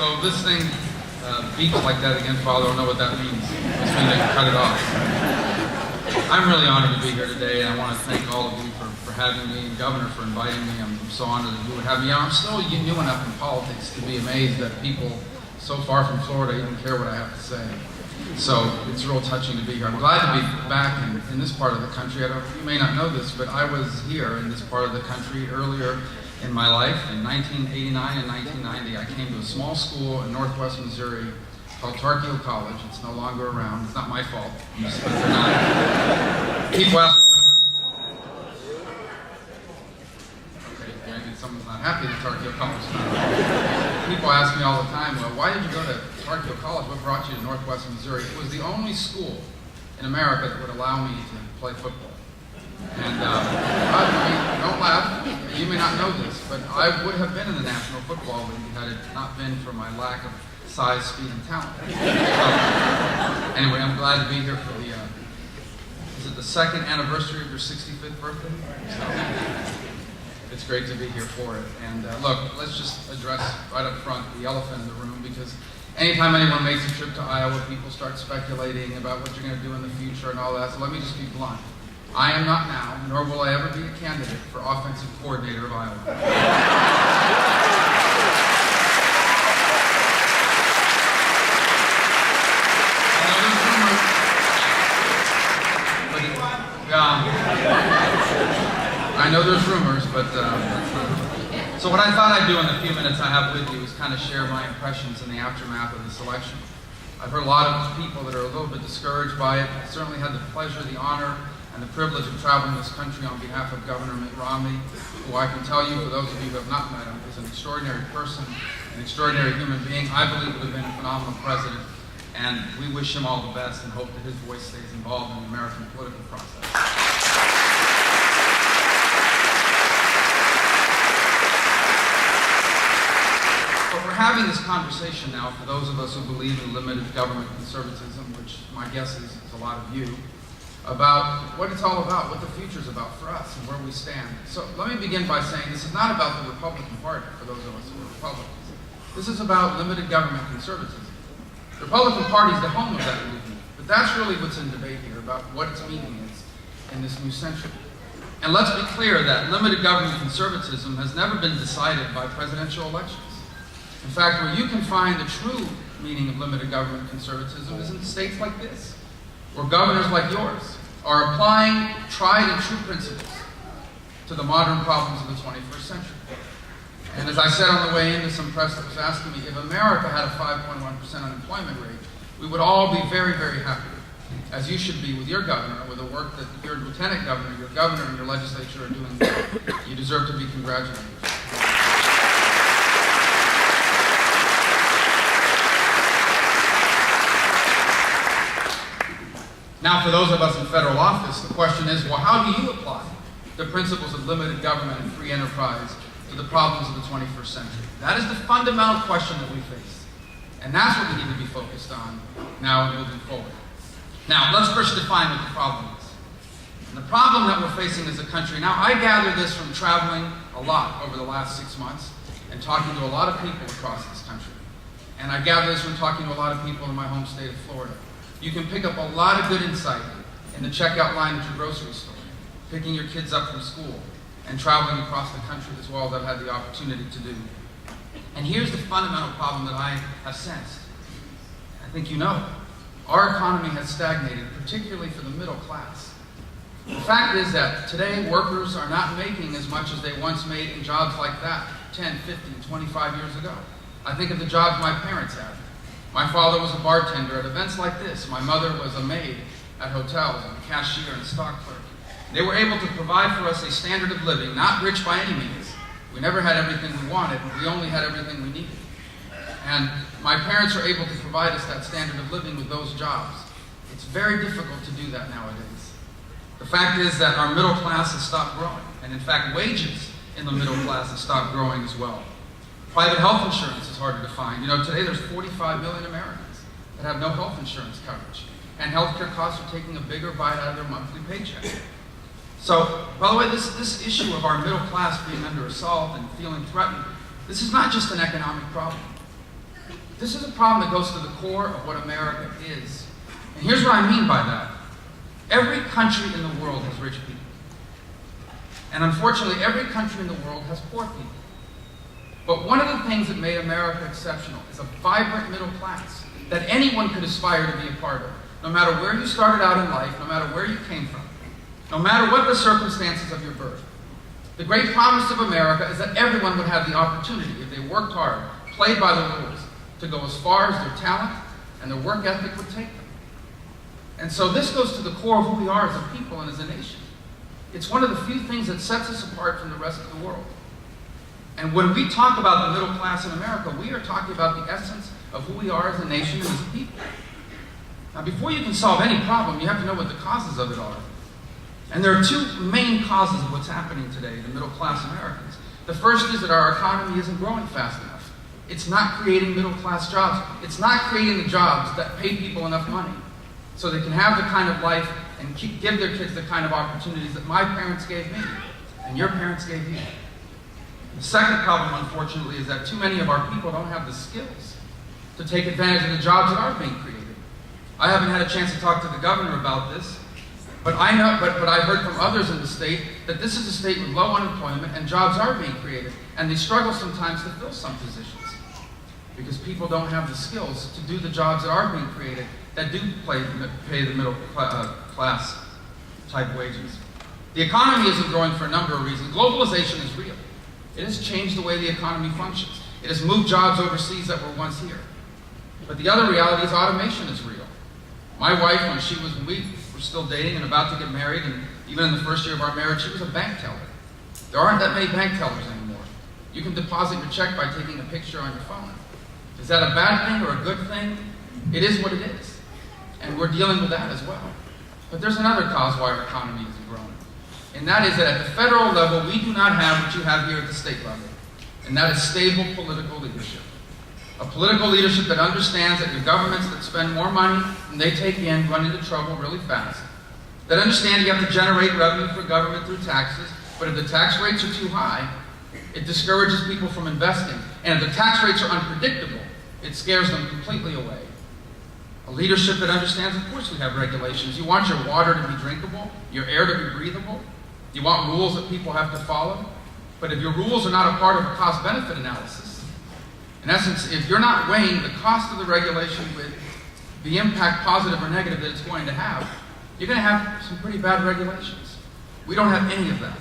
So this thing beeps like that again, Father. I don't know what that means. It must mean they can cut it off. I'm really honored to be here today, and I want to thank all of you for having me, and Governor for inviting me. I'm so honored that you would have me. I'm still new enough in politics to be amazed that people so far from Florida even care what I have to say. So it's real touching to be here. I'm glad to be back in this part of the country. You may not know this, but I was here in this part of the country earlier in my life. In 1989 and 1990, I came to a small school in northwest Missouri called Tarkio College. It's no longer around. It's not my fault. People ask me, okay, maybe someone's not happy that Tarkio College is not around. People ask me all the time, well, why did you go to Tarkio College? What brought you to northwest Missouri? It was the only school in America that would allow me to play football. And don't laugh, you may not know this, but I would have been in the National Football League had it not been for my lack of size, speed, and talent. So, anyway, I'm glad to be here for the, is it the second anniversary of your 65th birthday? So, it's great to be here for it. And look, let's just address right up front the elephant in the room, because anytime anyone makes a trip to Iowa, people start speculating about what you're going to do in the future and all that. So let me just be blunt. I am not now, nor will I ever be a candidate for offensive coordinator of Iowa. I know there's rumors, but so what I thought I'd do in the few minutes I have with you is kind of share my impressions in the aftermath of this election. I've heard a lot of people that are a little bit discouraged by it. I certainly had the pleasure, the honor, and the privilege of traveling this country on behalf of Governor Mitt Romney, who I can tell you, for those of you who have not met him, is an extraordinary person, an extraordinary human being. I believe would have been a phenomenal president, and we wish him all the best and hope that his voice stays involved in the American political process. But we're having this conversation now, for those of us who believe in limited government conservatism, which my guess is a lot of you, about what it's all about, what the future's about for us and where we stand. So let me begin by saying this is not about the Republican Party, for those of us who are Republicans. This is about limited government conservatism. The Republican Party is the home of that movement, but that's really what's in debate here, about what its meaning is in this new century. And let's be clear that limited government conservatism has never been decided by presidential elections. In fact, where you can find the true meaning of limited government conservatism is in states like this, where governors like yours are applying tried and true principles to the modern problems of the 21st century. And as I said on the way into some press that was asking me, if America had a 5.1% unemployment rate, we would all be very, very happy, as you should be with your governor, with the work that your lieutenant governor, your governor, and your legislature are doing. You deserve to be congratulated. Now, for those of us in federal office, the question is, well, how do you apply the principles of limited government and free enterprise to the problems of the 21st century? That is the fundamental question that we face. And that's what we need to be focused on now and moving forward. Now, let's first define what the problem is. And the problem that we're facing as a country, now I gather this from traveling a lot over the last 6 months and talking to a lot of people across this country. And I gather this from talking to a lot of people in my home state of Florida. You can pick up a lot of good insight in the checkout line at your grocery store, picking your kids up from school, and traveling across the country as well, that I've had the opportunity to do. And here's the fundamental problem that I have sensed. I think you know. Our economy has stagnated, particularly for the middle class. The fact is that today workers are not making as much as they once made in jobs like that 10, 15, 25 years ago. I think of the jobs my parents had. My father was a bartender at events like this. My mother was a maid at hotels and a cashier and stock clerk. They were able to provide for us a standard of living, not rich by any means. We never had everything we wanted, but we only had everything we needed. And my parents are able to provide us that standard of living with those jobs. It's very difficult to do that nowadays. The fact is that our middle class has stopped growing. And in fact, wages in the middle class have stopped growing as well. Private health insurance is harder to find. You know, today there's 45 million Americans that have no health insurance coverage. And healthcare costs are taking a bigger bite out of their monthly paycheck. So, by the way, this issue of our middle class being under assault and feeling threatened, this is not just an economic problem. This is a problem that goes to the core of what America is. And here's what I mean by that. Every country in the world has rich people. And unfortunately, every country in the world has poor people. But one of the things that made America exceptional is a vibrant middle class that anyone could aspire to be a part of, no matter where you started out in life, no matter where you came from, no matter what the circumstances of your birth. The great promise of America is that everyone would have the opportunity, if they worked hard, played by the rules, to go as far as their talent and their work ethic would take them. And so this goes to the core of who we are as a people and as a nation. It's one of the few things that sets us apart from the rest of the world. And when we talk about the middle class in America, we are talking about the essence of who we are as a nation and as a people. Now, before you can solve any problem, you have to know what the causes of it are. And there are two main causes of what's happening today in middle class Americans. The first is that our economy isn't growing fast enough. It's not creating middle class jobs. It's not creating the jobs that pay people enough money so they can have the kind of life and give their kids the kind of opportunities that my parents gave me and your parents gave you. The second problem, unfortunately, is that too many of our people don't have the skills to take advantage of the jobs that are being created. I haven't had a chance to talk to the governor about this, but I know, but I've heard from others in the state that this is a state with low unemployment and jobs are being created, and they struggle sometimes to fill some positions because people don't have the skills to do the jobs that are being created that do pay the middle class type wages. The economy isn't growing for a number of reasons. Globalization is real. It has changed the way the economy functions. It has moved jobs overseas that were once here. But the other reality is automation is real. My wife, when we were still dating and about to get married, and even in the first year of our marriage, she was a bank teller. There aren't that many bank tellers anymore. You can deposit your check by taking a picture on your phone. Is that a bad thing or a good thing? It is what it is. And we're dealing with that as well. But there's another cause why our economy isn't growing. And that is that at the federal level, we do not have what you have here at the state level. And that is stable political leadership. A political leadership that understands that your governments that spend more money than they take in run into trouble really fast. That understand you have to generate revenue for government through taxes, but if the tax rates are too high, it discourages people from investing. And if the tax rates are unpredictable, it scares them completely away. A leadership that understands, of course we have regulations. You want your water to be drinkable, your air to be breathable. You want rules that people have to follow. But if your rules are not a part of a cost-benefit analysis, in essence, if you're not weighing the cost of the regulation with the impact, positive or negative, that it's going to have, you're going to have some pretty bad regulations. We don't have any of that.